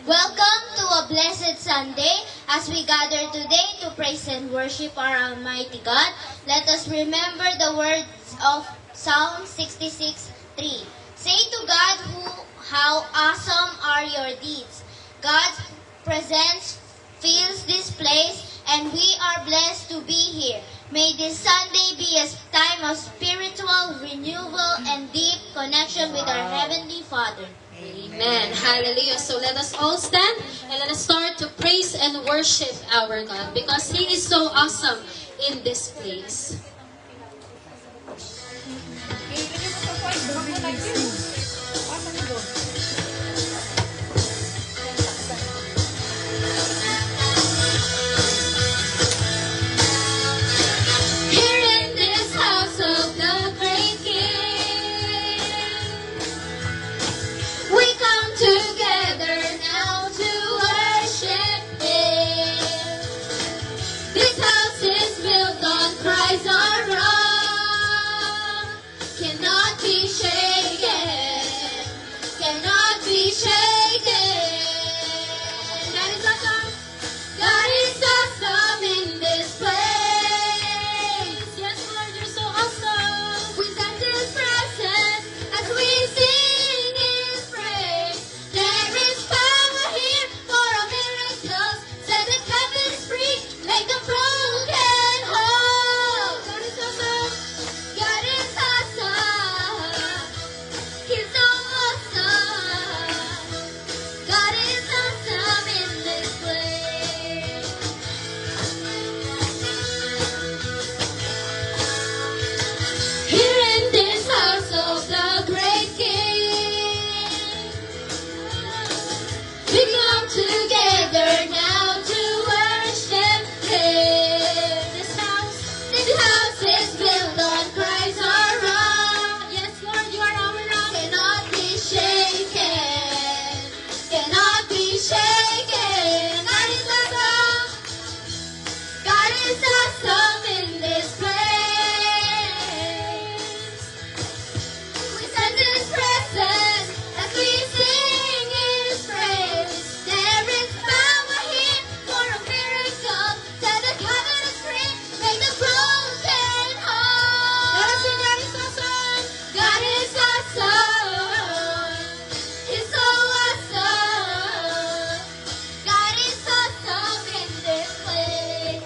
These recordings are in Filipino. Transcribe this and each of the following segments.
Welcome to a blessed Sunday as we gather today to praise and worship our Almighty God. Let us remember the words of Psalm 66:3. Say to God, how awesome are your deeds. God's presence fills this place and we are blessed to be here. May this Sunday be a time of spiritual renewal and deep connection with our Heavenly Father. Amen. Hallelujah. So let us all stand and let us start to praise and worship our God because He is so awesome in this place. Here in this house of the great King, we come together now to worship Him. This house is built on Christ our rock, cannot be shaken, cannot be shaken. That is awesome. God is awesome in this place. Yes, Lord, you're so awesome. We sense His presence as we sing His praise. There is power here for a miracle. Set the captives free, make the broken whole. God is awesome. God is awesome. He's so awesome. God is awesome in this place. Here in this house of the great King, we come together now to worship Him. This house is built on Christ our rock. Yes, Lord, you are our rock. Cannot be shaken, cannot be shaken. God is awesome. God is awesome in this place. We sense His presence as we sing His praise. There is power here for a miracle. Set the captives free, make the broken whole. Let us sing, God is awesome. God is awesome. He's so awesome. God is awesome in this place.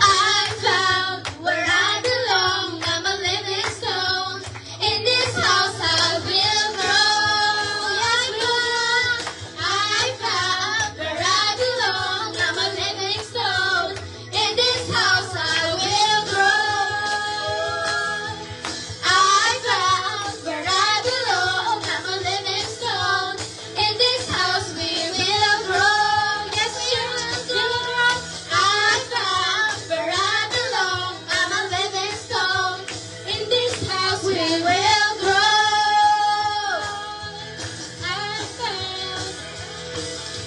I found where I belong. I'm a living stone. In this house I will grow. I found where I belong. I'm a living stone. In this house I will grow. I found where I belong. I'm a living stone. In this house we will grow. Yes, we will grow. I found where I belong. I'm a living stone. In this house we will grow. I found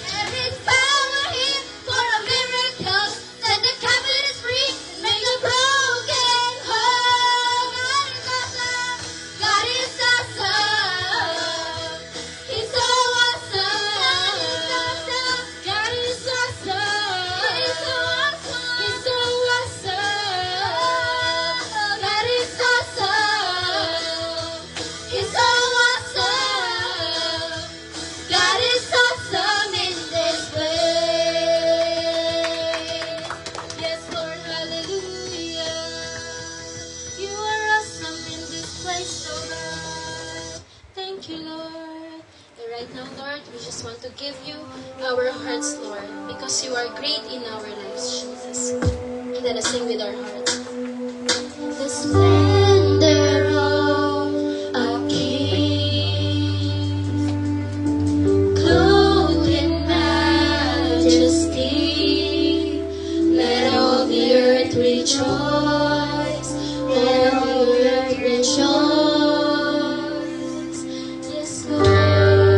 there is power here for a miracle. Set the captives free, make the broken whole. God is awesome. He's so awesome. God is awesome. He's so awesome. He's so awesome. God is awesome. He's so awesome. God is awesome in this place. Yes, Lord, hallelujah. You are awesome in this place, oh God. Thank you, Lord. And right now, Lord, we just want to give you our hearts, Lord, because you are great in our lives, Jesus. Let us sing with our hearts. The splendor of a king, clothed in majesty. Let all the earth rejoice. Let all the earth rejoice. Yes, Lord.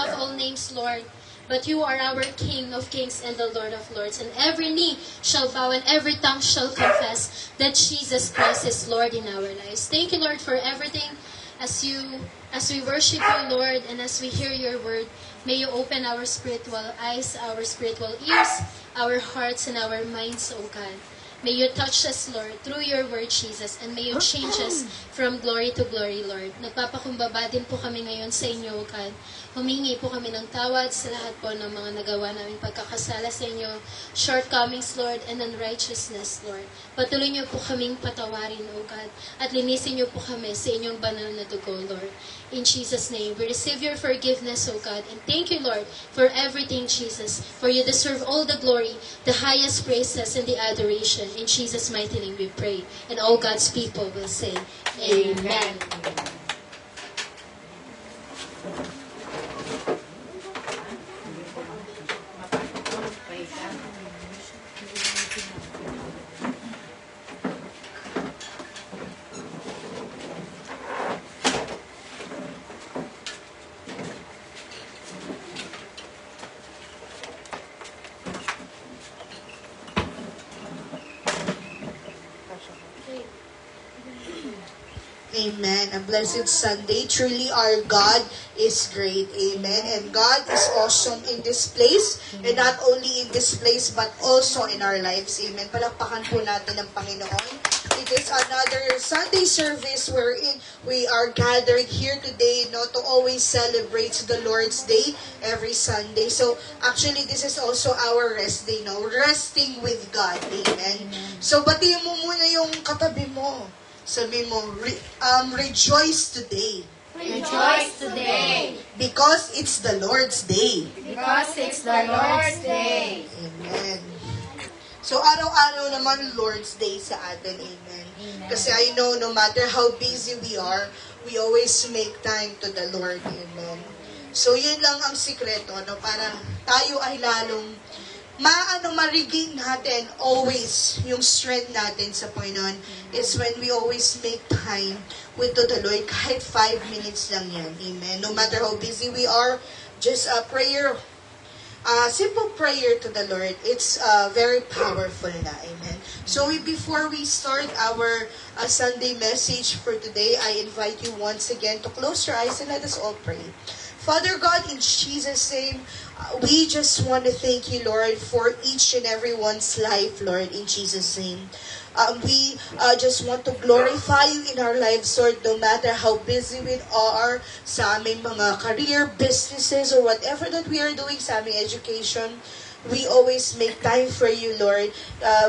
above all names, Lord. But you are our King of kings and the Lord of lords. And every knee shall bow and every tongue shall confess that Jesus Christ is Lord in our lives. Thank you, Lord, for everything. As we worship you, Lord, and as we hear your word, may you open our spiritual eyes, our spiritual ears, our hearts, and our minds, O God. May you touch us, Lord, through your word, Jesus, and may you change us from glory to glory, Lord. Nagpapakumbaba din po kami ngayon sa inyo, O God. Humingi po kami ng tawad sa lahat po ng mga nagawa naming pagkakasala sa inyo, shortcomings, Lord, and unrighteousness, Lord. Patuloy niyo po kaming patawarin, O God, at linisin niyo po kami sa inyong banal na dugo, Lord. In Jesus' name, we receive your forgiveness, O God, and thank you, Lord, for everything, Jesus, for you deserve all the glory, the highest praises, and the adoration. In Jesus' mighty name we pray, and all God's people will say, Amen. Amen. A blessed Sunday. Truly our God is great. Amen. And God is awesome in this place. And not only in this place, but also in our lives. Amen. Palakpakan po natin ang Panginoon. It is another Sunday service wherein we are gathered here today, to always celebrate the Lord's Day every Sunday. So, actually, this is also our rest day, resting with God. Amen. So, batiin mo muna yung katabi mo. Sabi mo, rejoice today. Rejoice today. Because it's the Lord's Day. Because it's the Lord's Day. Amen. So, araw-araw naman Lord's Day sa atin. Amen. Kasi I know, no matter how busy we are, we always make time to the Lord. Amen. So, yun lang ang sikreto, para tayo ay lalong ma-regain natin always yung strength natin sa Panginoon is when we always make time with the Lord. Kahit 5 minutes lang yan. Amen. No matter how busy we are, just a prayer, simple prayer to the Lord. It's very powerful na. Amen. So before we start our Sunday message for today, I invite you once again to close your eyes and let us all pray. Father God, in Jesus' name, we just want to thank you, Lord, for each and everyone's life, Lord, in Jesus' name. We just want to glorify you in our lives, Lord, no matter how busy we are sa aming mga career, businesses, or whatever that we are doing sa aming education. We always make time for you, Lord.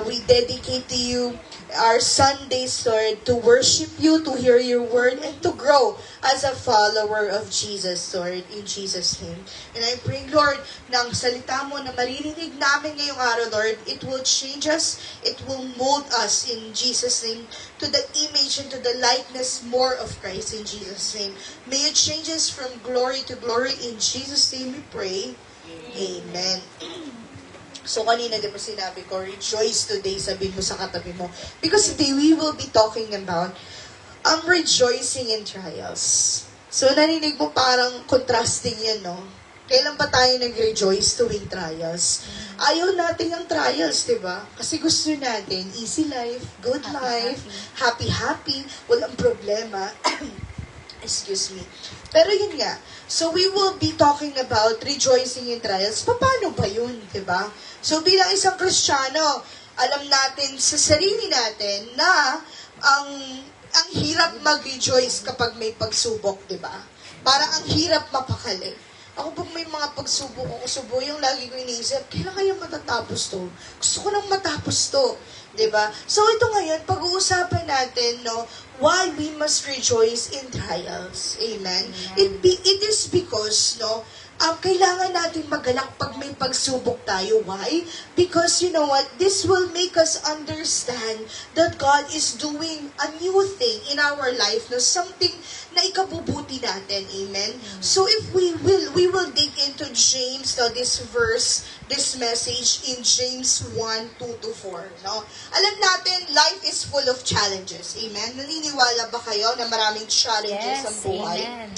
We dedicate to you our Sundays, Lord, to worship you, to hear your word, and to grow as a follower of Jesus, Lord, in Jesus' name. And I pray, Lord, na ang salita mo na maririnig namin ngayong araw, Lord, it will change us, it will mold us in Jesus' name to the image and to the likeness more of Christ in Jesus' name. May it change us from glory to glory. In Jesus' name we pray. Amen. So, kanina, di ba sinabi ko, rejoice today, sabihin mo sa katabi mo. Because today, we will be talking about rejoicing in trials. So, narinig mo parang contrasting yan, no? Kailan ba tayo nag-rejoice tuwing trials? Ayaw natin ang trials, di ba? Kasi gusto natin easy life, good life, happy, walang problema. Excuse me. Pero yun nga. So, we will be talking about rejoicing in trials. Paano ba yun, di ba? So, bilang isang Kristiyano, alam natin sa sarili natin na ang hirap mag-rejoice kapag may pagsubok, di ba? Parang ang hirap mapakali. Ako pag may mga pagsubok o subo, yung lagi ko iniisip, kailan kaya matatapos to? Gusto ko nang matapos to. Diba? So ito ngayon, pag-uusapan natin, why we must rejoice in trials. Amen? It is because, kailangan natin magalak pag may pagsubok tayo. Why? Because, you know what? This will make us understand that God is doing a new thing in our life, something na ikabubuti natin. Amen? So if we will dig into James, this verse, this message in James 1:2-4. Alam natin, life is full of challenges. Amen? Naniniwala ba kayo na maraming challenges ang buhay? Amen.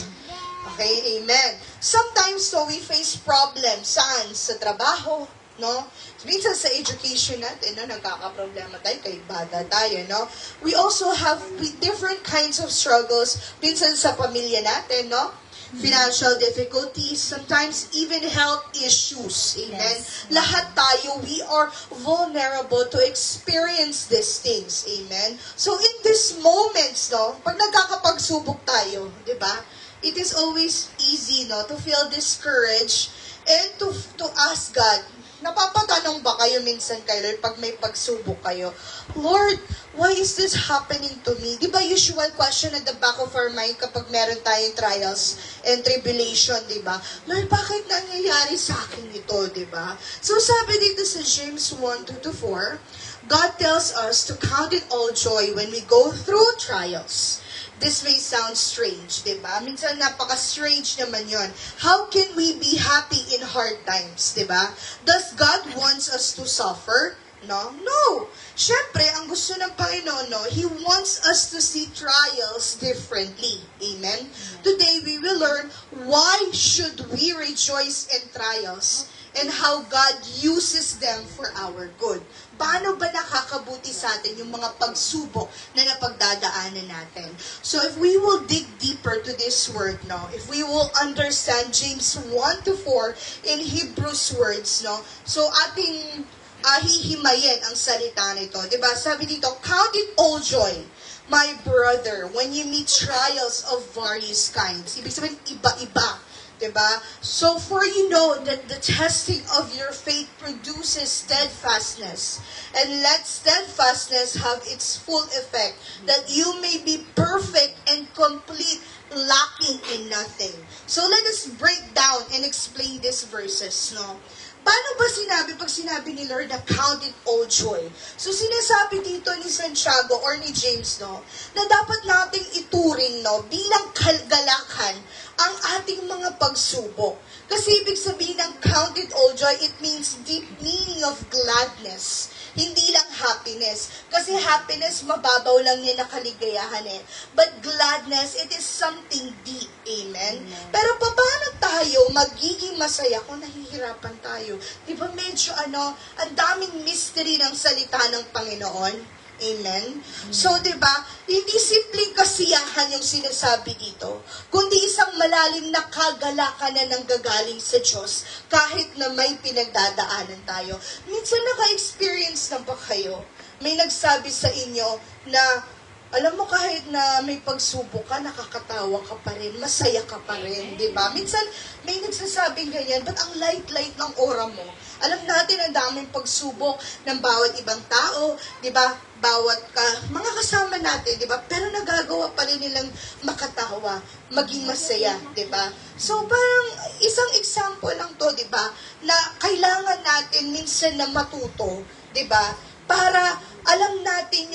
Okay, amen. Sometimes, so we face problems. Saan? Sa trabaho, no? Minsan sa education natin, no? Nagkakaproblema tayo, kay bata tayo, no? We also have different kinds of struggles. Minsan sa pamilya natin, no? Financial difficulties, sometimes even health issues. Amen. Yes. Lahat tayo, we are vulnerable to experience these things. Amen. So in these moments, no, pag nagkakapagsubok tayo, di ba? It is always easy, no, to feel discouraged and to ask God. Napapatanong ba kayo minsan kay Lord pag may pagsubok kayo? Lord, why is this happening to me? Di ba usual question at the back of our mind kapag meron tayong trials and tribulation, di ba? Lord, bakit nangyayari sa akin ito, di ba? So sabi dito sa James 1:2-4, God tells us to count it all joy when we go through trials. This may sound strange, di ba? Minsan napaka-strange naman yon. How can we be happy in hard times, di ba? Does God wants us to suffer? No? No! Siyempre, ang gusto ng Panginoon, no, He wants us to see trials differently. Amen? Today, we will learn why should we rejoice in trials and how God uses them for our good. Paano ba nakakabuti sa atin yung mga pagsubok na napagdadaanan natin? So if we will dig deeper to this word, no, if we will understand James 1-4 in Hebrews words, no, so ating hihimayin ang salita nito. Diba? Sabi dito, count it all joy, my brother, when you meet trials of various kinds. Ibig sabihin, iba-iba. Diba? So, for you know that the testing of your faith produces steadfastness. And let steadfastness have its full effect, that you may be perfect and complete, lacking in nothing. So, let us break down and explain these verses, no? Paano ba pag sinabi ni Lord na count it all joy? So, sinasabi dito ni Santiago or ni James, no, na dapat nating ituring, no, bilang kagalakan ang ating mga pagsubok. Kasi ibig sabihin ng count it all joy, it means deep meaning of gladness. Hindi lang happiness. Kasi happiness, mababaw lang yan na kaligayahan eh. But gladness, it is something deep. Amen? Pero paano tayo magiging masaya kung nahihirapan tayo? Di ba medyo ang daming mystery ng salita ng Panginoon? Amen? So, di ba, hindi simpleng kasiyahan yung sinasabi dito, kundi isang malalim na kagalakan na nanggagaling sa Diyos kahit na may pinagdadaanan tayo. Minsan naka-experience na ba kayo? May nagsabi sa inyo na, alam mo, kahit na may pagsubok ka, nakakatawa ka pa rin, masaya ka pa rin, di ba? Minsan, may nagsasabing ganyan, but ang light-light ng aura mo. Alam natin ang daming pagsubok ng bawat ibang tao, di ba? Bawat mga kasama natin, di ba? Pero nagagawa pa rin nilang makatawa, maging masaya, di ba? So, parang isang example lang to, di ba? Na kailangan natin minsan na matuto, di ba? Para alam natin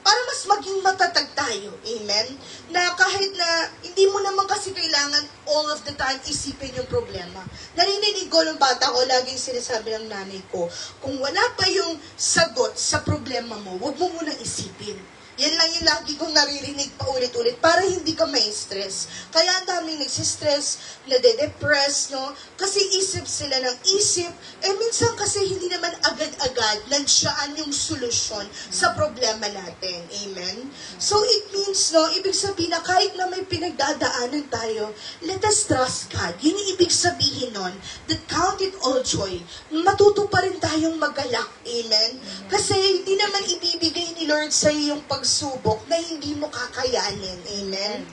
para mas maging matatag tayo. Amen? Na kahit na hindi mo naman kasi kailangan all of the time isipin yung problema. Narinig ko ng bata ko, laging sinasabi ng nanay ko, kung wala pa yung sagot sa problema mo, huwag mo munang isipin. Yan lang yung lagi kong naririnig pa ulit-ulit para hindi ka ma-stress. Kaya ang daming nagsistress, nade-depress, no? Kasi isip sila ng isip. Minsan kasi hindi naman agad-agad nandiyan yung solusyon sa problema natin. Amen? So it means, no, ibig sabihin na kahit na may pinagdadaanan tayo, let us trust God. Yun yung ibig sabihin nun, that count it all joy. Matuto pa rin tayong magalak. Amen? Kasi hindi naman ibibigay ni Lord sa iyo yung pagsubok na hindi mo kakayanin. Amen?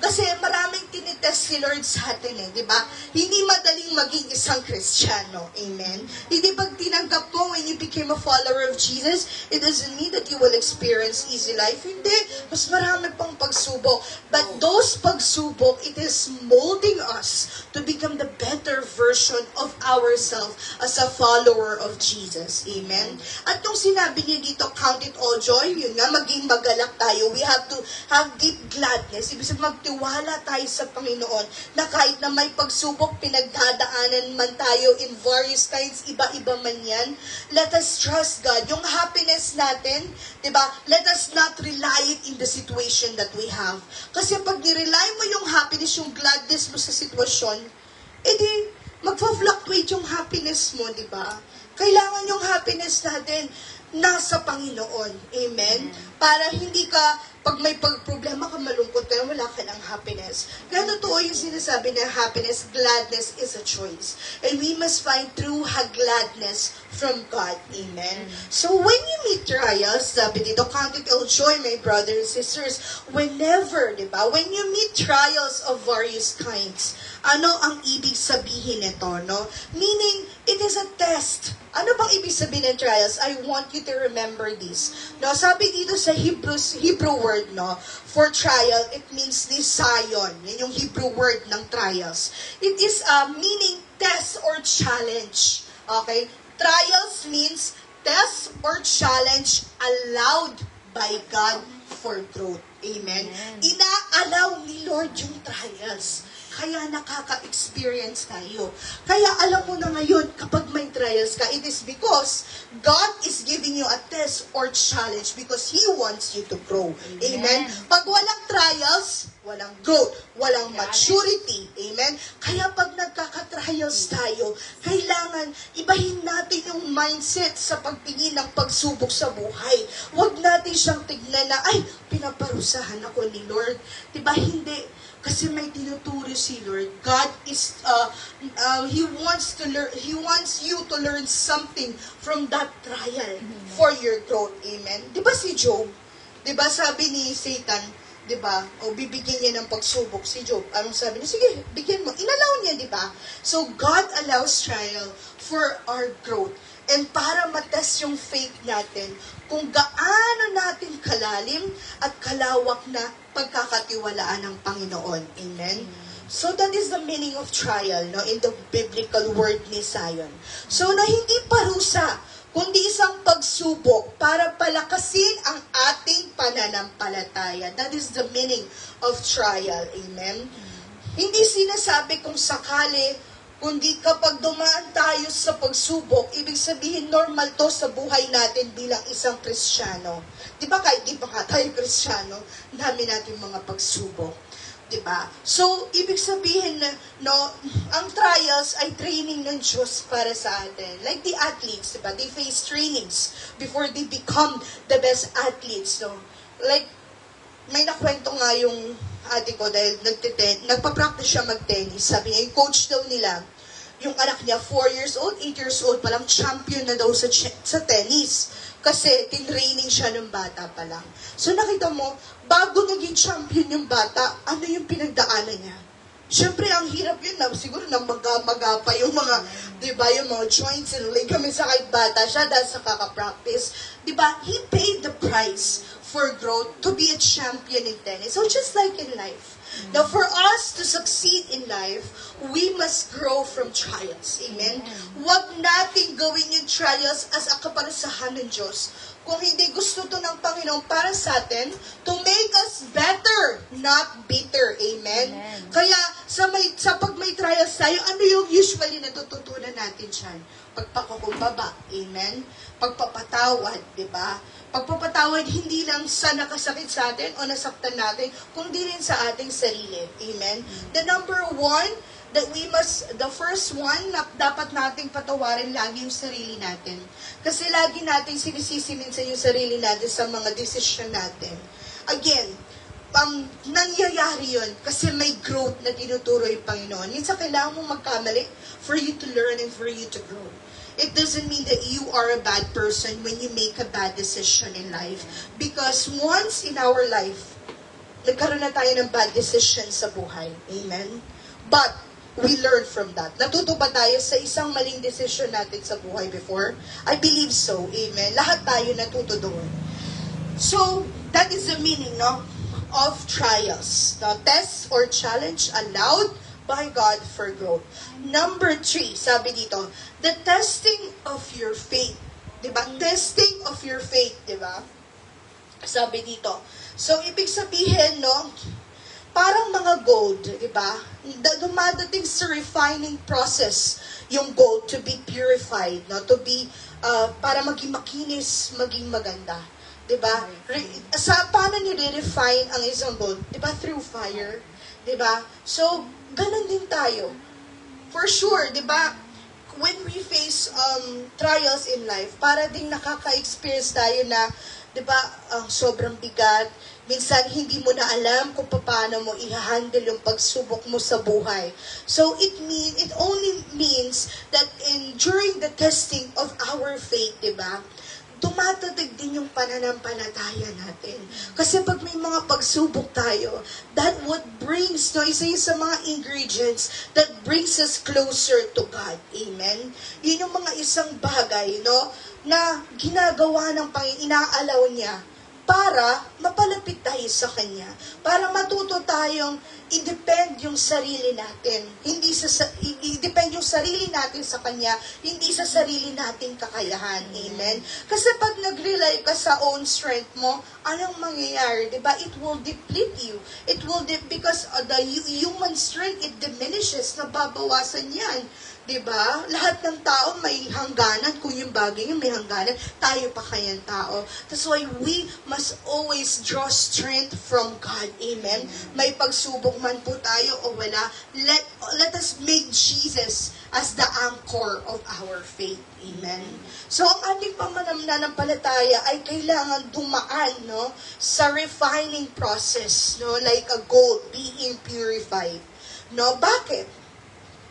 Kasi maraming tinitest si Lord sa atin di ba? Hindi madaling maging isang Kristiyano. Amen? Hindi pag tinanggap mo when you became a follower of Jesus, it doesn't mean that you will experience easy life. Hindi. Mas marami pang pagsubok. But those pagsubok, it is molding us to become the better version of ourselves as a follower of Jesus. Amen? At nung sinabi niya dito, count it all joy, yun nga, maging magalak tayo. We have to have deep gladness. Ibig sabihin, magtiwala tayo sa Panginoon na kahit na may pagsubok, pinagdadaanan man tayo in various kinds, iba-iba man yan, Amen? Let us trust God. Yung happiness natin, di ba? Let us not rely it in the situation that we have. Kasi pag nirely mo yung happiness, yung gladness mo sa sitwasyon, edi magfa-fluctuate yung happiness mo, di ba? Kailangan yung happiness natin nasa Panginoon. Amen? Para hindi ka, pag may problema ka, malungkot ka, wala ka ng happiness. Kaya totoo yung sinasabi na happiness, gladness is a choice. And we must find true gladness from God. Amen? So when you meet trials, sabi dito, count it all joy, my brothers and sisters, whenever, di ba? When you meet trials of various kinds, ano ang ibig sabihin nito, no? Meaning, it is a test. Ano bang ibig sabihin ng trials? I want you to remember this. No, sabi dito sa Hebrew word, no, for trial, it means nisayon. Yan yung Hebrew word ng trials. It is meaning test or challenge. Okay? Trials means test or challenge allowed by God for growth. Amen? Ina-allow ni Lord yung trials. Kaya nakaka-experience tayo. Kaya alam mo na ngayon, kapag may trials ka, it is because God is giving you a test or challenge because He wants you to grow. Amen? Pag walang trials, walang growth, walang maturity. Amen? Kaya pag nagkaka-trials tayo, kailangan ibahin natin yung mindset sa pagtingin ng pagsubok sa buhay. Huwag natin siyang tignan na, ay, pinaparusahan ako ni Lord. Diba? Hindi. Kasi may tinuturo si Lord. God is, He wants you to learn something from that trial for your growth. Amen? Di ba si Job? Di ba sabi ni Satan, di ba? O bibigyan niya ng pagsubok si Job. Anong sabi niya? Sige, bigyan mo. Inallow niya, di ba? So God allows trial for our growth. And para matest yung faith natin, kung gaano natin kalalim at kalawak na pagkakatiwalaan ng Panginoon. Amen? So that is the meaning of trial, no, in the biblical word ni Zion. So na hindi parusa, kundi isang pagsubok para palakasin ang ating pananampalataya. That is the meaning of trial. Amen? Hindi sinasabi kung sakali, kundi kapag dumaan tayo sa pagsubok, ibig sabihin normal to sa buhay natin bilang isang Kristiyano. Di ba kahit di pa nga tayo Kristiyano, dami natin mga pagsubok. Di ba? So, ibig sabihin na, no, ang trials ay training ng Diyos para sa atin. Like the athletes, di ba? They face trainings before they become the best athletes. No? Like, may nakwento nga yung ate ko dahil nagpa-practice siya mag-tennis. Sabi niya, yung coach daw nila, yung anak niya, 4 years old, 8 years old, palang champion na daw sa tennis. Kasi tinraining siya ng bata pa lang. So nakita mo, bago naging champion yung bata, ano yung pinagdaanan niya? Siyempre, ang hirap yun na, siguro na maga pa yung mga, di ba, yung mga joints and ligaments sa kahit bata siya dahil sa kaka-practice. Di ba, he paid the price for growth to be a champion in tennis. So just like in life, now for us to succeed in life, we must grow from trials. Amen? Huwag nating gawin yung trials as a kaparusahan ng Diyos. Kung hindi gusto to ng Panginoon para sa atin, to make us better, not bitter. Amen? Kaya sa pag may trials tayo, ano yung usually natututunan natin dyan? Pagpakukumbaba. Amen? Pagpapatawad, di ba? Pagpapatawad hindi lang sa nakasakit sa atin o nasaktan natin, kundi rin sa ating sarili. Amen? The number one, the first one na dapat nating patawarin lagi yung sarili natin. Kasi lagi nating sinisisi minsan yung sarili natin sa mga desisyon natin. Again, nangyayari yun kasi may growth na tinuturo yung Panginoon. Minsan kailangan mong magkamali for you to learn and for you to grow. It doesn't mean that you are a bad person when you make a bad decision in life. Because once in our life, nagkaroon na tayo ng bad decision sa buhay. Amen? But, we learn from that. Natuto ba tayo sa isang maling decision natin sa buhay before? I believe so. Amen? Lahat tayo natuto doon. So, that is the meaning, no, of trials. The test or challenge allowed by God for growth. Number 3, sabi dito, the testing of your faith. Diba? Testing of your faith, diba? Sabi dito. So, ibig sabihin, no, parang mga gold, diba? Dumadating sa refining process yung gold to be purified, no? To be para maging makinis, maging maganda. Diba? Paano nire-refine ang isang gold? Diba? Through fire. Diba? So, ganun din tayo. For sure, diba? When we face trials in life, para ding nakaka-experience tayo na, diba, sobrang bigat. Minsan, hindi mo na alam kung paano mo i-handle yung pagsubok mo sa buhay. So, it only means that during the testing of our faith, diba, tumatatag din yung pananampalataya natin. Kasi pag may mga pagsubok tayo, that what brings, no, isa yun sa mga ingredients that brings us closer to God. Amen? Yun yung mga isang bagay, no, na ginagawa ng Panginoon, inaalaw niya para mapalapit tayo sa Kanya. Para matuto tayong i-depend yung sarili natin. I-depend yung sarili natin sa Kanya, hindi sa sarili nating kakayahan. Amen? Kasi pag nag-rely ka sa own strength mo, anong mangyayari? Diba? It will deplete you. Because the human strength, it diminishes, nababawasan yan. Diba? Lahat ng tao may hangganan. Kung yung bagay yung may hangganan, tayo pa kayang tao. That's why we must always draw strength from God. Amen? May pagsubok man po tayo o wala, let us make Jesus as the anchor of our faith. Amen? So, ang ating pamananampalataya ay kailangan dumaan, no, sa refining process, no, like a gold being purified. No, bakit?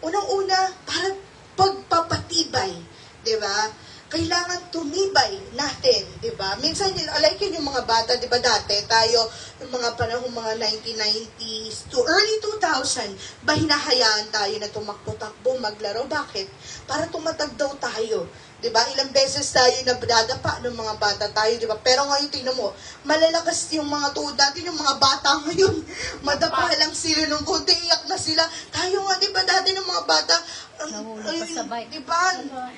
Unang-una, para pagpapatibay, di ba? Kailangan tumibay natin, di ba? Minsan, like yung mga bata, di ba dati, tayo, yung mga panahon, mga 1990s to early 2000, ba hinahayaan tayo na tumakbo-takbo, maglaro? Bakit? Para tumatag daw tayo. Diba? Ilang beses tayo nabdadapa ng mga bata tayo, diba? Pero ngayon, tingnan mo, malalakas yung mga tuhod dati, yung mga bata ngayon, madapa lang sila nung konti, iyak na sila. Tayo nga, diba, dati ng mga bata, diba,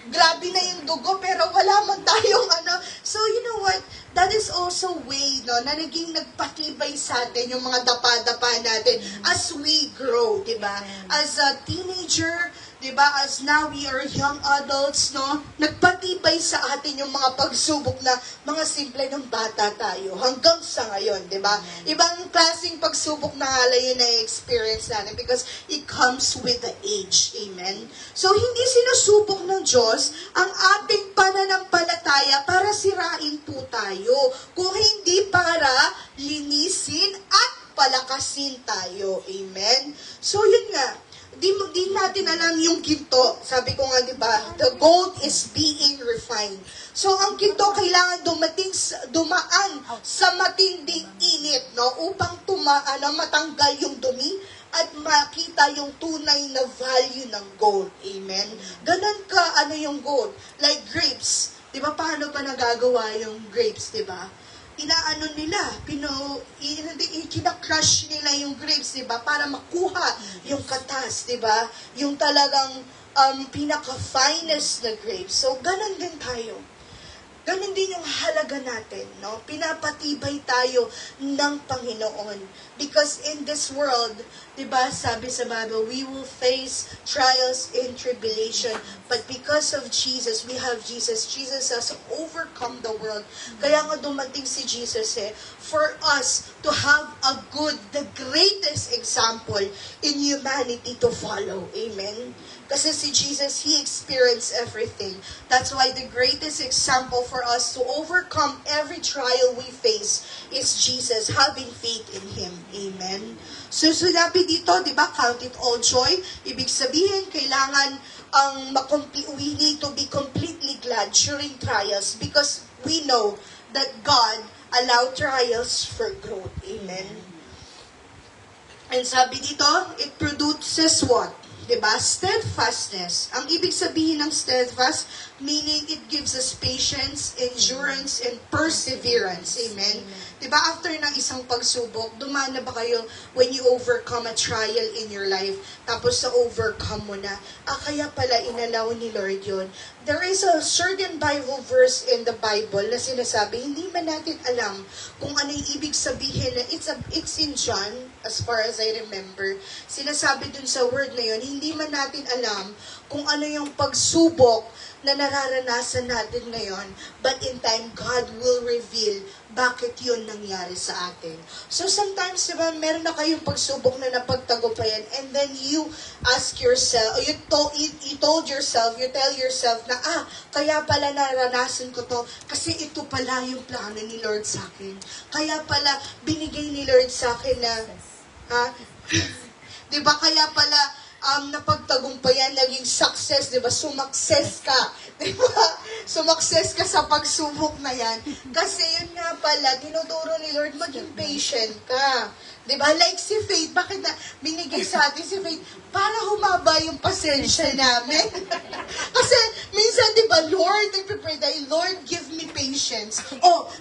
grabe na yung dugo, pero wala man tayong ano. So, you know what? That is also way, no, na naging nagpatibay sa atin, yung mga dapa-dapa natin, as we grow, diba? As a teenager, diba, as now we are young adults, no, nagpatibay sa atin yung mga pagsubok na mga simple ng bata tayo hanggang sa ngayon, diba? Ibang klaseng pagsubok na hala yun na experience natin because it comes with the age. Amen? So, hindi sinusubok ng Diyos ang ating pananampalataya para sirain po tayo, kung hindi para linisin at palakasin tayo. Amen? So, yun nga, di natin alam yung ginto. Sabi ko nga, di ba, the gold is being refined. So, ang ginto kailangan dumaan sa matinding init, no? Upang matanggal yung dumi at makita yung tunay na value ng gold. Amen? Ganon ka, yung gold. Like grapes. Di ba, paano pa nagagawa yung grapes, di ba? Inaano nila, kinakrush nila yung grapes, diba? Para makuha yung katas, diba? Yung talagang pinaka-finest na grapes. So, ganun din tayo. Ganun din yung halaga natin, no? Pinapatibay tayo ng Panginoon. Because in this world, diba, sabi sa Bible, we will face trials and tribulation. But because of Jesus, we have Jesus. Jesus has overcome the world. Kaya nga dumating si Jesus, for us to have the greatest example in humanity to follow. Amen? Kasi si Jesus, He experienced everything. That's why the greatest example for us to overcome every trial we face is Jesus, having faith in Him. Amen? So, sinabi dito, di ba, count it all joy. Ibig sabihin, kailangan we need to be completely glad during trials because we know that God allowed trials for growth. Amen? And sabi dito, it produces what? Diba? Steadfastness. Ang ibig sabihin ng steadfast, meaning it gives us patience, endurance, and perseverance. Amen? Diba? After ng isang pagsubok, dumaan na ba kayo when you overcome a trial in your life, tapos na-overcome mo na, kaya pala inalaw ni Lord yun. There is a certain Bible verse in the Bible na sinasabi, hindi man natin alam kung ano yung ibig sabihin na it's in John, as far as I remember. Sinasabi dun sa word na yun, hindi man natin alam kung ano yung pagsubok na nararanasan natin ngayon. But in time, God will reveal bakit yun nangyari sa atin. So sometimes, diba, meron na kayong pagsubok na napagtagumpayan, and then you ask yourself, or you tell yourself na, kaya pala naranasan ko to, kasi ito pala yung plano ni Lord sa akin. Kaya pala binigay ni Lord sa akin na, diba, kaya pala, napagtagumpayan, naging success, di ba? Sumakses ka. Di ba? Sumakses ka sa pagsubok na yan. Kasi yun nga pala, tinuturo ni Lord, maging patient ka. Di ba? Like si Faith, bakit na binigay sa atin si Faith? Para humaba yung pasensya namin. Kasi minsan, di ba, Lord, nagpipray tayo, Lord, give me patience.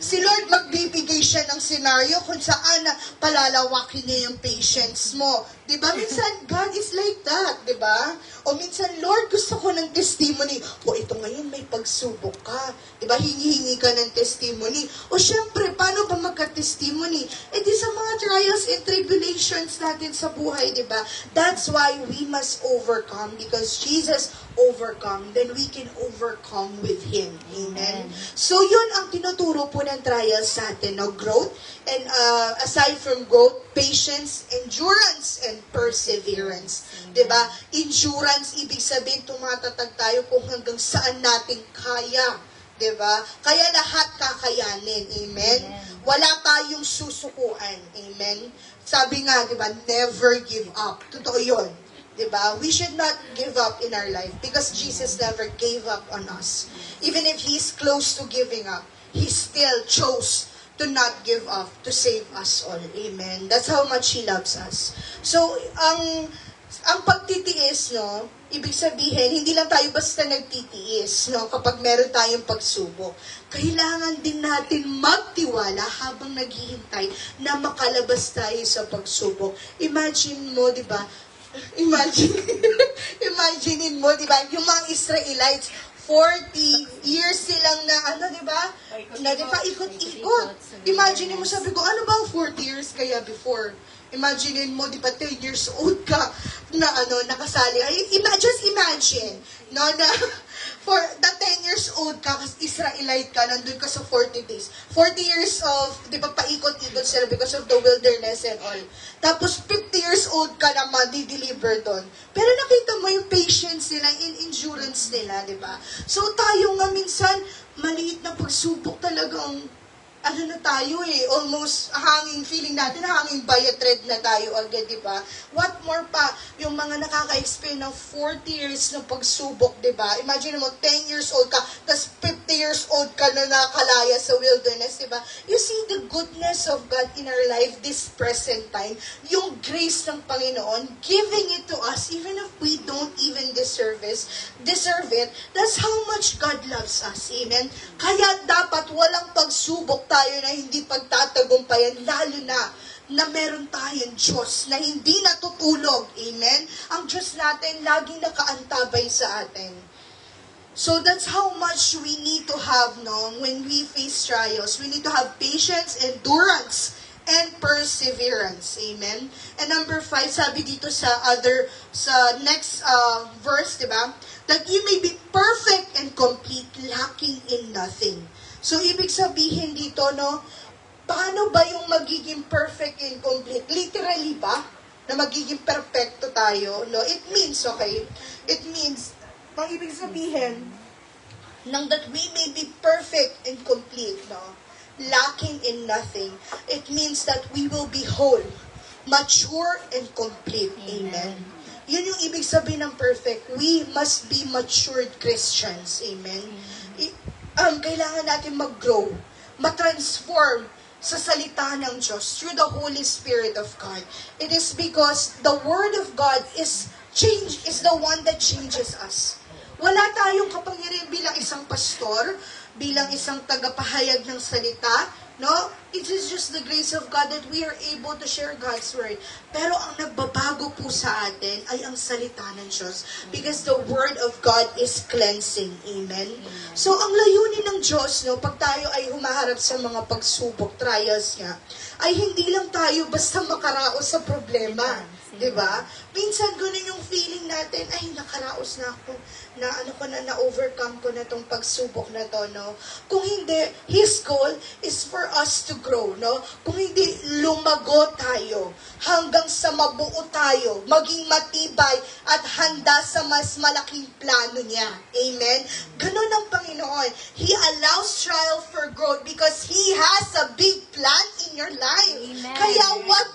Si Lord magbibigay siya ng scenario kung saan na palalawakin niya yung patience mo. Di ba? Minsan, God is like that, di ba? O minsan, Lord, gusto ko ng testimony. Ito ngayon, may pagsubok ka. Di ba? Hingi-hingi ka ng testimony. O syempre, paano ba magka-testimony? Di sa mga trials and tribulations natin sa buhay, di ba? That's why we must overcome, because Jesus overcome, then we can overcome with Him. Amen? So, yun ang tinuturo po ng trials sa atin. Now, growth, and aside from growth, patience, endurance, and perseverance. Diba? Endurance, ibig sabihin, tumatatag tayo kung hanggang saan natin kaya. Diba? Kaya lahat kakayanin. Amen? Wala tayong susukuan. Amen? Sabi nga, diba, never give up. Totoo yun. Diba? We should not give up in our life because Jesus never gave up on us. Even if He's close to giving up, He still chose to not give up to save us all. Amen. That's how much He loves us. So, ang pagtitiis, no, ibig sabihin, hindi lang tayo basta nagtitiis, no, kapag meron tayong pagsubok. Kailangan din natin magtiwala habang naghihintay na makalabas tayo sa pagsubok. Imagine mo, di ba? Imaginein mo, di ba? Yung mga Israelites, 40 years silang na, di ba? Na, di ba, ikot-ikot. Imagine mo, sabi ko, ano bang 40 years kaya before? Imagine mo, di ba, 10 years old ka na, nakasali. Just imagine, no, na, for the 10 years old ka, kasi Israelite ka, nandun ka sa 40 days. 40 years of, di ba, paikot-ikot sila because of the wilderness and all. Tapos, 50 years old ka naman, di-deliver doon. Pero nakita mo yung patience nila, in endurance nila, di ba? So, tayo nga minsan, maliit na pagsubok talagang, na tayo almost feeling natin, hanging bayatred na tayo agad, di ba? What more pa, yung mga nakaka-experience ng 40 years ng pagsubok, di ba? Imagine mo, 10 years old ka, tapos 50 years old ka na nakalaya sa wilderness, di ba? You see the goodness of God in our life this present time, yung grace ng Panginoon, giving it to us, even if we don't even deserve it, that's how much God loves us, amen? Kaya dapat walang pagsubok tayo na hindi pagtatagumpayan, lalo na meron tayong Diyos na hindi natutulog. Amen? Ang Diyos natin laging nakaantabay sa atin. So that's how much we need to have, no, when we face trials. We need to have patience, endurance, and perseverance. Amen? And number 5, sabi dito sa next verse, diba? That you may be perfect and complete, lacking in nothing. So, ibig sabihin dito, no, paano ba yung magiging perfect and complete? Literally ba? Na magiging perfecto tayo? No, it means, okay? It means, ang ibig sabihin, nang that we may be perfect and complete, no? Lacking in nothing. It means that we will be whole, mature, and complete. Amen. Yun yung ibig sabihin ng perfect. We must be matured Christians. Amen. Kailangan natin mag-grow, matransform sa salita ng Diyos through the Holy Spirit of God. It is because the Word of God is the one that changes us. Wala tayong kapangyarihan bilang isang pastor, bilang isang tagapahayag ng salita, no? It is just the grace of God that we are able to share God's Word. Pero ang nagbabago po sa atin ay ang salita ng Diyos. Because the Word of God is cleansing. Amen? So, ang layunin ng Diyos, no, pag tayo ay humaharap sa mga pagsubok, trials niya, ay hindi lang tayo basta makaraos sa problema. Diba? Minsan ganun yung feeling natin, ay, nakaraos na ako, na-overcome ko na tong pagsubok na to, no? Kung hindi, His goal is for us to grow, no? Kung hindi, lumago tayo hanggang sa mabuo tayo, maging matibay at handa sa mas malaking plano niya. Amen? Ganun ang Panginoon. He allows trial for growth because He has a big plan in your life. Amen. Kaya wag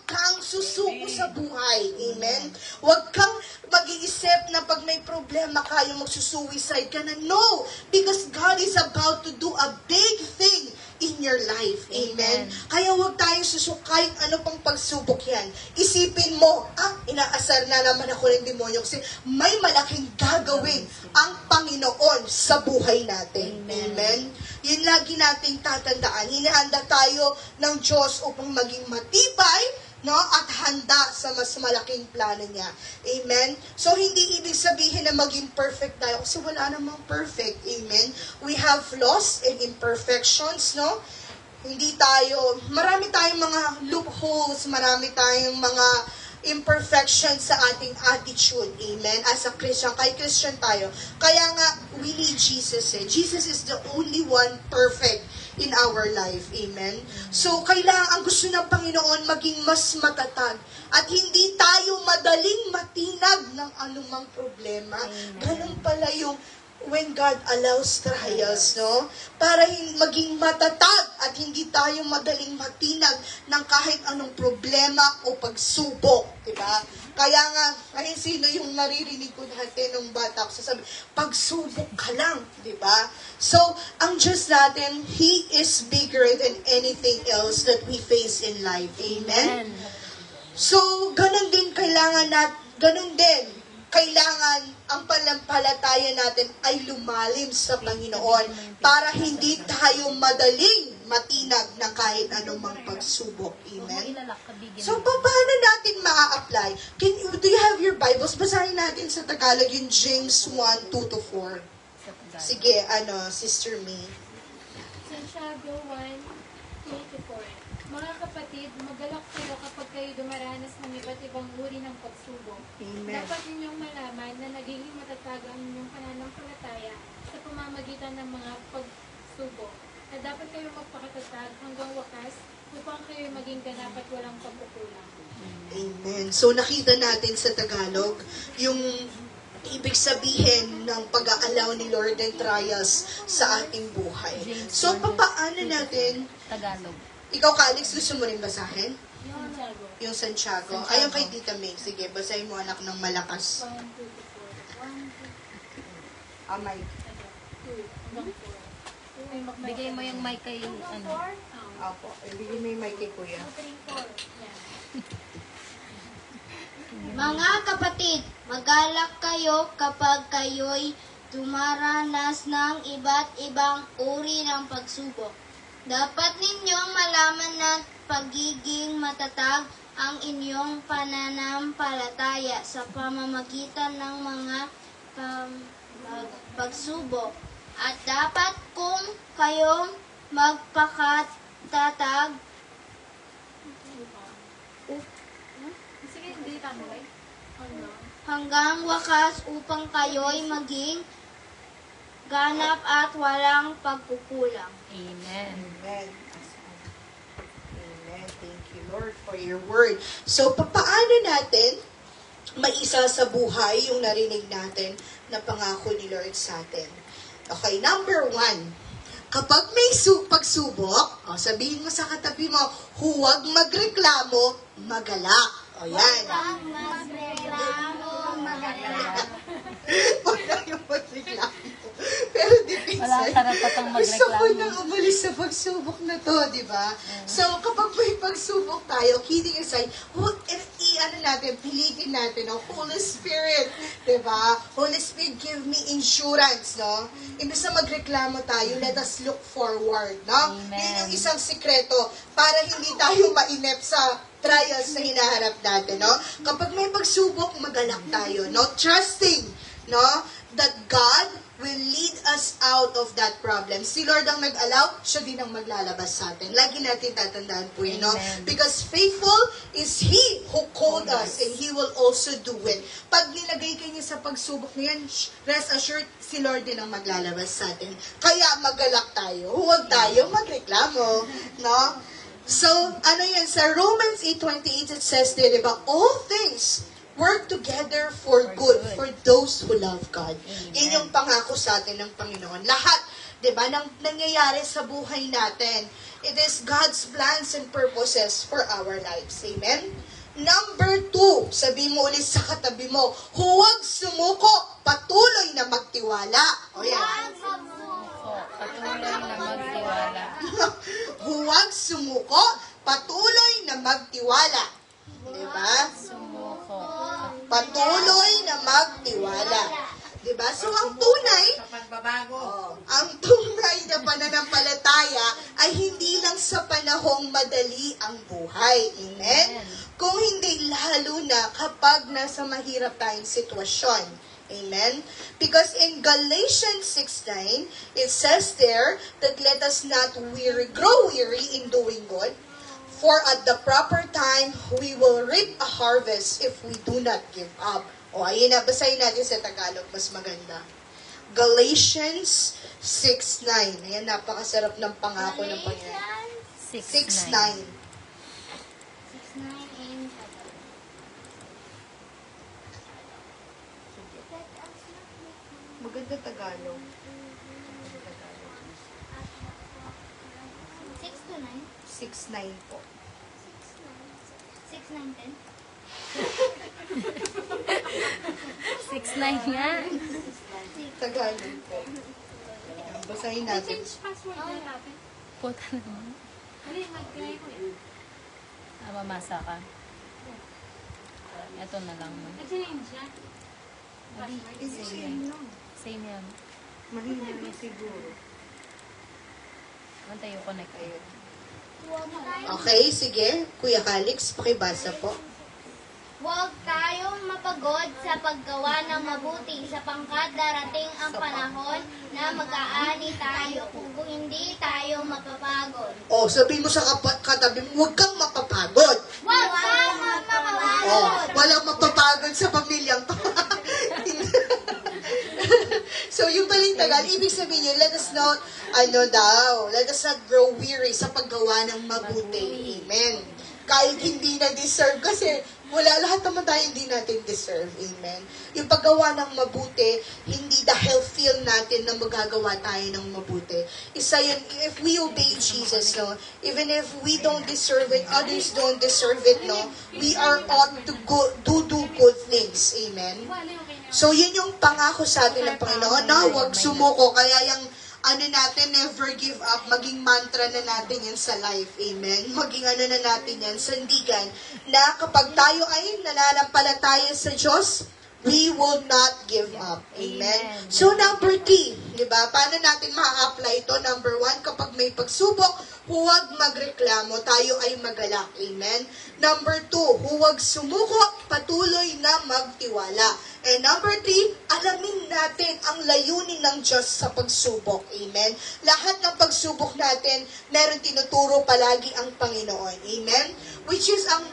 kang susuko sa buhay. Amen? Wag kang mag-iisip na pag may problema kayo, magsusuicide ka na. No! Because God is about to do a big thing in your life. Amen? Kaya huwag tayong susuk kahit ano pang pagsubok yan. Isipin mo, inaasar na naman ako ng demonyo kasi may malaking gagawin ang Panginoon sa buhay natin. Amen? Yun lagi nating tatandaan. Hinihanda tayo ng Diyos upang maging matibay, no, at handa sa mas malaking plano niya. Amen? So, hindi ibig sabihin na maging perfect tayo kasi wala namang perfect. Amen? We have flaws and imperfections, no? Marami tayong mga loopholes, marami tayong mga imperfections sa ating attitude. Amen? As a Christian, kay Christian tayo. Kaya nga, we need Jesus. Jesus is the only one perfect in our life. Amen? So, kailangan, ang gusto ng Panginoon maging mas matatag at hindi tayo madaling matinag ng anumang problema. Ganun pala yung when God allows trials, no? Para maging matatag at hindi tayo madaling matinag ng kahit anong problema o pagsubok, diba? Kaya nga, ayun sino yung naririnig ko dati nung bata ko, sasabi, pagsubok ka lang, diba? So, ang Diyos natin, He is bigger than anything else that we face in life. Amen? So, ganun din kailangan ang panampalataya natin ay lumalim sa Panginoon para hindi tayo madaling matinag na kahit anumang pagsubok. Amen? So, paano natin maa-apply? Do you have your Bibles? Basahin natin sa Tagalog yung James 1:2-4. Sige, Sister May. Santiago 1:3-4. Mga kapatid, magalak kayo kapag kayo dumaranas ng iba't ibang uri ng pagsubok. Amen. Dapat ninyong malaman na nagiging matatag ang inyong pananampalataya sa pamamagitan ng mga pagsubok. At dapat kayo magpakatatag hanggang wakas upang kayo maging ganap at walang pagkukulang. Amen. So nakita natin sa Tagalog yung ibig sabihin ng pag-aalaw ni Lord and trials sa ating buhay. So papaano natin Tagalog. Ikaw, Alex, gusto mo rin basahin? Santiago Yung Santiago. Ayun kay Tita May. Sige, basahin mo, anak ng malakas. 1:2-4. Amay. 2 hanggang 4. Bigay mo yung mic kay, ano. Apo. Ibigay mo yung mic kay Kuya. 2, 3, 4. Mga kapatid, magalak kayo kapag kayo'y dumaranas ng iba't ibang uri ng pagsubok. Dapat ninyong malaman na pagiging matatag ang inyong pananampalataya sa pamamagitan ng mga pagsubok. At dapat kung kayong magpakatatag Sige, hindi tambay. hanggang wakas upang kayo'y maging ganap at walang pagkukulang. Amen. Amen. Amen. Thank you, Lord, for your word. So, paano natin maisa sa buhay yung narinig natin na pangako ni Lord sa atin? Okay, number 1. Kapag may pagsubok, sabihin mo sa katabi mo, huwag magreklamo, magalak. O yan. Huwag tayong magreklamo. Pero deep inside, Walang karapatang gusto ko magreklamo. nang umalis sa pagsubok na to, di ba? So, kapag may pagsubok tayo, kidding aside, pilitin natin, Holy Spirit, di ba? Holy Spirit, give me insurance, no? Imbes na magreklamo tayo, let us look forward, no? Amen. Yun yung isang sikreto para hindi tayo mainip sa trials na hinaharap natin, no? Kapag may pagsubok, magalak tayo, no? Trusting, no? That God will lead us out of that problem. Si Lord ang nag-allow, siya din ang maglalabas sa atin. Lagi natin tatandaan po yun, no? Amen. Because faithful is He who called us, and He will also do it. Pag nilagay kayo sa pagsubok na yan, rest assured, si Lord din ang maglalabas sa atin. Kaya magalak tayo. Huwag tayo magreklamo, no? So, ano yan? Sa Romans 8:28, it says there, diba? All things work together for good for those who love God. Yan yung pangako sa atin ng Panginoon. Lahat, di ba, nang nangyayari sa buhay natin, it is God's plans and purposes for our lives. Amen? Number 2, sabi mo ulit sa katabi mo, huwag sumuko, patuloy na magtiwala. O yan. So, patuloy na magtiwala. Huwag sumuko, patuloy na magtiwala. Di ba? Sumuko. Patuloy na magtiwala. Diba? So, ang tunay, ang tunay na pananampalataya ay hindi lang sa panahong madali ang buhay. Amen? Kung hindi, lalo na kapag nasa mahirap tayong sitwasyon. Amen? Because in Galatians 6:9, it says there that let us not grow weary in doing good. For at the proper time, we will reap a harvest if we do not give up. O, ayun na, basahin natin sa Tagalog, mas maganda. Galatians 6:9. Ayan, napakasarap ng pangako ng Panginoon. 6:9. 6:9 in Maganda Tagalog. 6 to 9. 6:9 po. 6, 9, 10. 6'9" nga. Tagalog po. Ayan, basahin natin. Puta naman. Mamasa ka. Ito na lang. Same yan. Mahina na siguro. Antay yung connect kayo. Okay, sige. Kuya Calix, pakibasa po. Huwag tayong mapagod sa paggawa ng mabuti sapagkat darating ang panahon na mag-aani tayo kung hindi tayo mapapagod. O, sabihin mo sa katabi mo, huwag kang mapapagod. Huwag kang mapapagod! Walang mapapagod sa pamilyang to. So, yung paling tagal, ibig sabihin yun, let us not grow weary sa paggawa ng mabuti. Amen. Kahit hindi na deserve, kasi lahat naman tayo hindi natin deserve. Amen. Yung paggawa ng mabuti, hindi dahil feel natin na magagawa tayo ng mabuti. Isa yun, if we obey Jesus, no, even if we don't deserve it, others don't deserve it, no, we are ought to do good things. Amen. So, yun yung pangako sa atin ng Panginoon, na huwag sumuko. Kaya yung natin, never give up, maging mantra na natin yan sa life. Amen? Maging na natin yan, sandigan, na kapag tayo ay nananampalataya sa Diyos, we will not give up. Amen? So, number 3, di ba? Paano natin ma-apply ito? Number 1, kapag may pagsubok, huwag magreklamo, tayo ay magalak. Amen? Number 2, huwag sumuko, patuloy na magtiwala. And number 3, alamin natin ang layunin ng Diyos sa pagsubok. Amen? Lahat ng pagsubok natin, meron tinuturo palagi ang Panginoon. Amen? Which is ang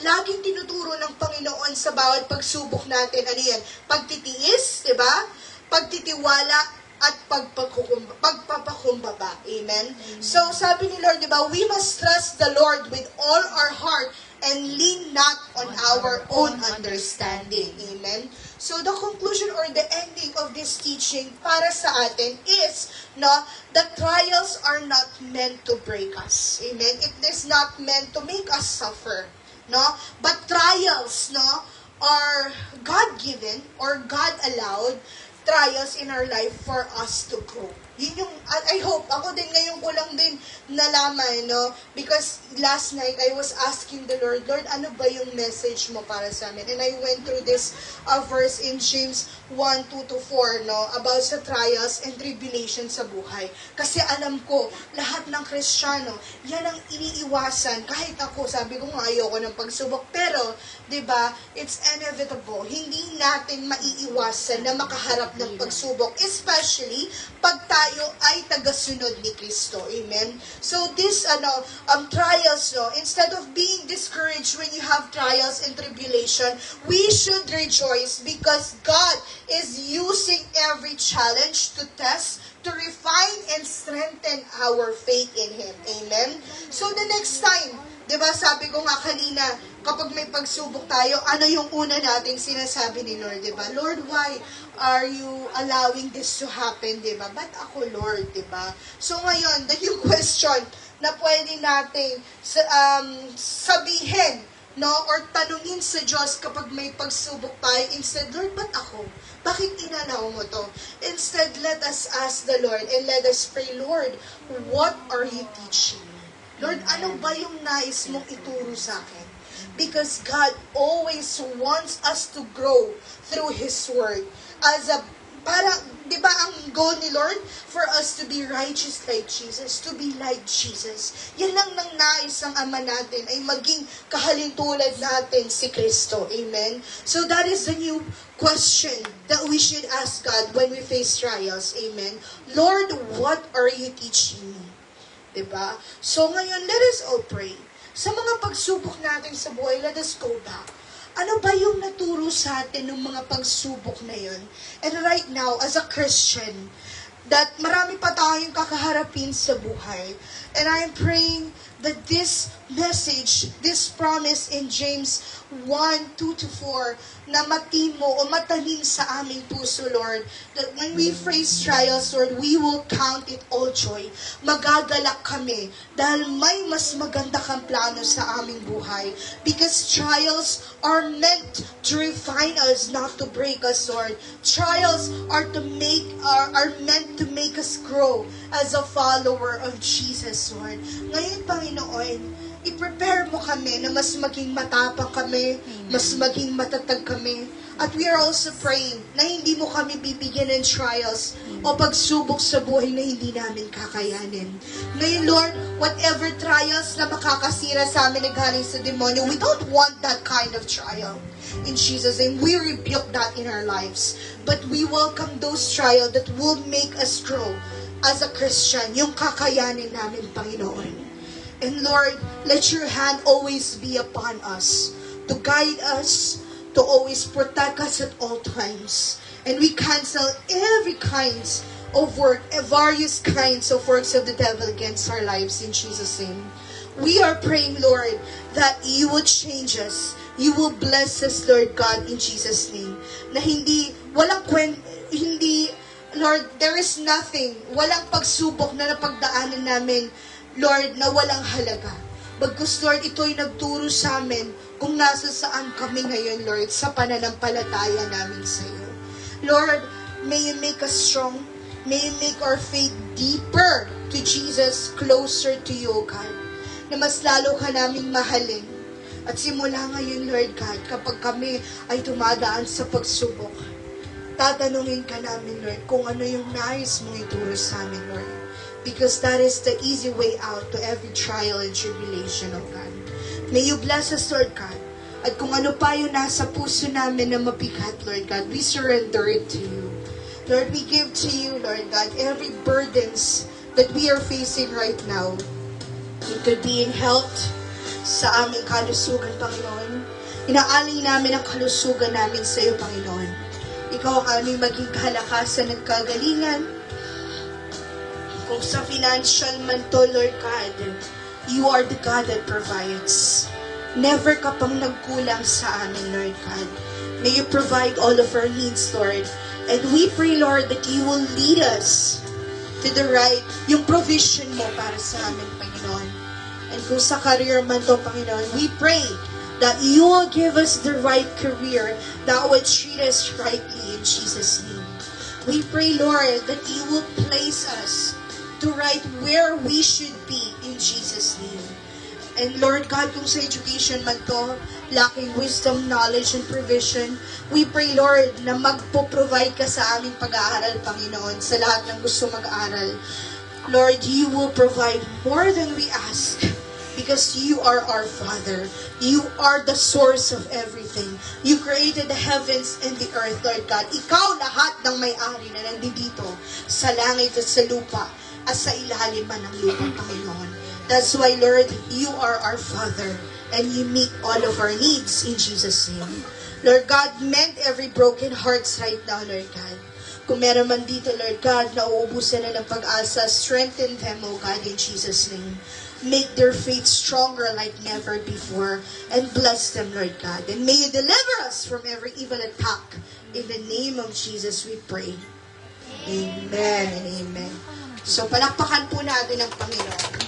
laging tinuturo ng Panginoon sa bawat pagsubok natin. Ano yan? Pagtitiis, di ba? Pagtitiwala, at pagpapakumbaba. Amen? So, sabi ni Lord, di ba, we must trust the Lord with all our heart and lean not on our own understanding. Amen? So, the conclusion or the ending of this teaching para sa atin is, no, the trials are not meant to break us. Amen? It is not meant to make us suffer. No? But trials, no, are God-given or God-allowed trials in our life for us to grow. Yun yung, I hope, ako din ngayon ko lang din nalaman, no? Because last night, I was asking the Lord, Lord, ano ba yung message mo para sa amin? And I went through this verse in James 1:2-4, no? About sa trials and tribulations sa buhay. Kasi alam ko, lahat ng Kristiyano, yan ang iniiwasan. Kahit ako, sabi ko nga, ayoko ng pagsubok. Pero, di ba, it's inevitable. Hindi natin maiiwasan na makaharap harap ng pagsubok, especially pag tayo ay tagasunod ni Kristo. Amen? So this trials, no, instead of being discouraged when you have trials and tribulation, we should rejoice because God is using every challenge to test, to refine and strengthen our faith in Him. Amen? So the next time, diba sabi ko nga kanina, kapag may pagsubok tayo, ano yung una nating sinasabi ni Lord, diba? Lord, why are you allowing this to happen, diba? Ba't ako, Lord, diba? So ngayon, the new question na pwede nating sabihin, no, or tanungin sa Diyos kapag may pagsubok tayo, instead, Lord, ba't ako? Bakit inalaw mo to? Instead, let us ask the Lord and let us pray, Lord, what are you teaching me? Lord, ano ba yung nais mong ituro sa akin? Because God always wants us to grow through His Word. Di ba ang goal ni Lord? For us to be righteous like Jesus, to be like Jesus. Yan lang nang nais ng Ama natin, ay maging kahalintulad natin si Kristo. Amen? So that is the new question that we should ask God when we face trials. Amen? Lord, what are you teaching me? Diba? So ngayon, let us all pray. Sa mga pagsubok natin sa buhay, let us go back. Ano ba yung naturo sa atin ng mga pagsubok na yun? And right now, as a Christian, that marami pa tayong kakaharapin sa buhay. And I'm praying that this message, this promise in James 1:2-4, na matimo o matanim sa aming puso, Lord, that when we face trials, Lord, we will count it all joy. Magagalak kami dahil may mas maganda kang plano sa aming buhay. Because trials are meant to refine us, not to break us, Lord. Trials are meant to make us grow as a follower of Jesus, Lord. Ngayon, Panginoon, i-prepare mo kami na mas maging matapang kami, mas maging matatag kami. At we are also praying na hindi mo kami bibigyan ng trials o pagsubok sa buhay na hindi namin kakayanin. Ngayon, Lord, whatever trials na makakasira sa amin na galing sa demonyo, we don't want that kind of trial. In Jesus' name, we rebuke that in our lives. But we welcome those trials that will make us grow as a Christian, yung kakayanin namin, Panginoon. And Lord, let your hand always be upon us, to guide us, to always protect us at all times. And we cancel every kinds of work, various kinds of works of the devil against our lives in Jesus' name. We are praying, Lord, that you will change us. You will bless us, Lord God, in Jesus' name. Na Lord, there is nothing, walang pagsubok na napagdaanan namin, Lord, na walang halaga. Bagkus, Lord, ito'y nagturo sa amin kung nasa saan kami ngayon, Lord, sa pananampalataya namin sa iyo. Lord, may you make us strong. May you make our faith deeper to Jesus, closer to you, O God. Na mas lalo ka naming mahalin. At simula ngayon, Lord God, kapag kami ay dumadaan sa pagsubok, tatanungin ka namin, Lord, kung ano yung nais mong ituro sa amin, Lord. Because that is the easy way out to every trial and tribulation, of God. May you bless us, Lord God. At kung ano pa yung nasa puso namin na mabigat, Lord God, we surrender it to you. Lord, we give to you, Lord God, every burdens that we are facing right now. It could be in health, sa aming kalusugan, Panginoon. Inaaling namin ang kalusugan namin sa iyo, Panginoon. Ikaw ang aming maging kalakasan at kagalingan. Kung sa financial man to, Lord God, you are the God that provides. Never ka pang nagkulang sa amin, Lord God. May you provide all of our needs, Lord. And we pray, Lord, that you will lead us to the right, yung provision mo para sa amin, Panginoon. And kung sa career man to, Panginoon, we pray that you will give us the right career that would treat us rightly in Jesus' name. We pray, Lord, that you will place us to right where we should be in Jesus' name. And Lord God, kung sa education man to, lacking wisdom, knowledge, and provision, we pray, Lord, na magpo-provide ka sa aming pag-aaral, Panginoon, sa lahat ng gusto mag-aaral. Lord, you will provide more than we ask. because you are our Father. You are the source of everything. You created the heavens and the earth, Lord God. Ikaw lahat ng may-ari na nandito sa langit at sa lupa at sa ilalim man ng lupa, Panginoon. That's why, Lord, you are our Father and you meet all of our needs in Jesus' name. Lord God, mend every broken hearts right now, Lord God. Kung meron man dito, Lord God, na uubusan na ng pag-asa, strengthen them, O God, in Jesus' name. Make their faith stronger like never before, and bless them, Lord God. And may you deliver us from every evil attack. In the name of Jesus, we pray. Amen and amen. So, palakpakan po natin ang Panginoon.